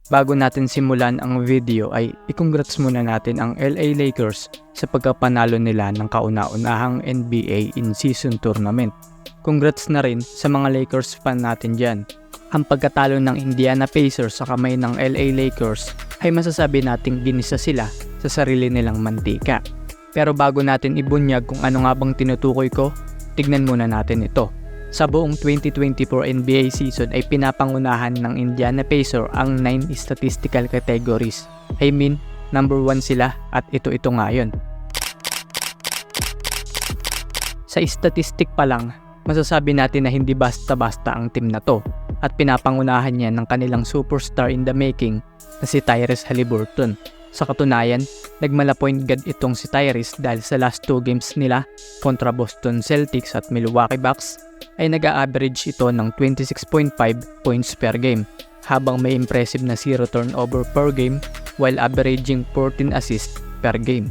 Bago natin simulan ang video ay i-congrats muna natin ang LA Lakers sa pagkapanalo nila ng kauna-unahang NBA in-season tournament. Congrats na rin sa mga Lakers fan natin dyan. Ang pagkatalo ng Indiana Pacers sa kamay ng LA Lakers ay masasabi nating ginisa sila sa sarili nilang mantika. Pero bago natin ibunyag kung ano nga bang tinutukoy ko, tignan muna natin ito. Sa buong 2024 NBA season ay pinapangunahan ng Indiana Pacers ang 9 statistical categories. I mean, number 1 sila at ito nga yun. Sa statistic pa lang, masasabi natin na hindi basta-basta ang team na to at pinapangunahan niya ng kanilang superstar in the making na si Tyrese Haliburton. Sa katunayan, nagmala point guard itong si Tyrese dahil sa last 2 games nila kontra Boston Celtics at Milwaukee Bucks ay nag-a-average ito ng 26.5 points per game habang may impressive na 0 turnover per game while averaging 14 assists per game.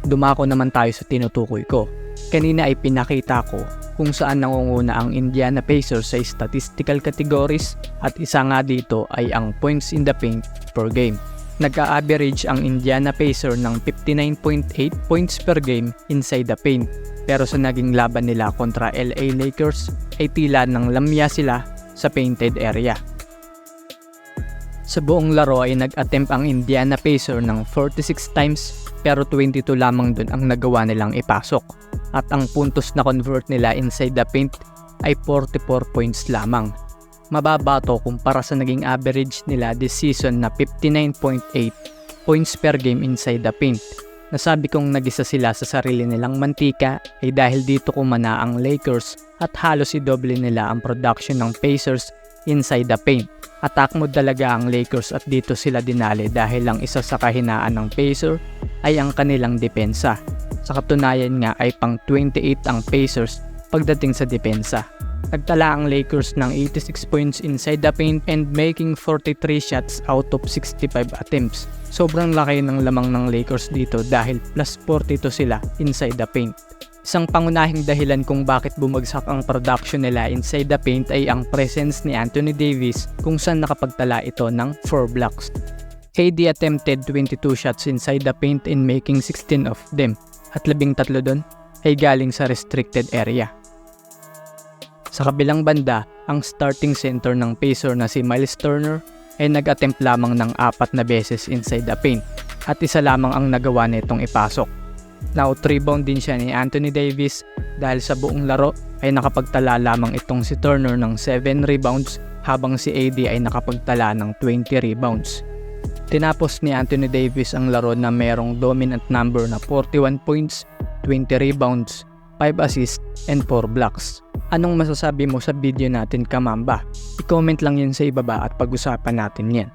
Dumako naman tayo sa tinutukoy ko. Kanina ay pinakita ko kung saan nangunguna ang Indiana Pacers sa statistical categories at isa nga dito ay ang points in the paint per game. Nag-a-average ang Indiana Pacers ng 59.8 points per game inside the paint. Pero sa naging laban nila kontra LA Lakers ay tila nang lamya sila sa painted area. Sa buong laro ay nag-attempt ang Indiana Pacers ng 46 times pero 22 lamang dun ang nagawa nilang ipasok. At ang puntos na convert nila inside the paint ay 44 points lamang. Mababa to kumpara sa naging average nila this season na 59.8 points per game inside the paint. Nasabi kong nagisa sila sa sarili nilang mantika ay dahil dito kumana ang Lakers at halos idoble nila ang production ng Pacers inside the paint. Attack mode talaga ang Lakers at dito sila dinali dahil ang isa sa kahinaan ng Pacers ay ang kanilang depensa. Sa katunayan nga ay pang 28 ang Pacers pagdating sa depensa. Nagtala ang Lakers ng 86 points inside the paint and making 43 shots out of 65 attempts. Sobrang laki ng lamang ng Lakers dito dahil plus 42 sila inside the paint. Isang pangunahing dahilan kung bakit bumagsak ang production nila inside the paint ay ang presence ni Anthony Davis kung saan nakapagtala ito ng 4 blocks. KD attempted 22 shots inside the paint and making 16 of them at 13 doon ay galing sa restricted area. Sa kabilang banda, ang starting center ng Pacers na si Miles Turner ay nag-attempt lamang ng 4 na beses inside the paint at isa lamang ang nagawa nitong ipasok. Na-out-rebound din siya ni Anthony Davis dahil sa buong laro ay nakapagtala lamang itong si Turner ng 7 rebounds habang si AD ay nakapagtala ng 20 rebounds. Tinapos ni Anthony Davis ang laro na merong dominant number na 41 points, 20 rebounds, 5 assists, and 4 blocks. Anong masasabi mo sa video natin, Kamamba? I-comment lang yan sa ibaba at pag-usapan natin yan.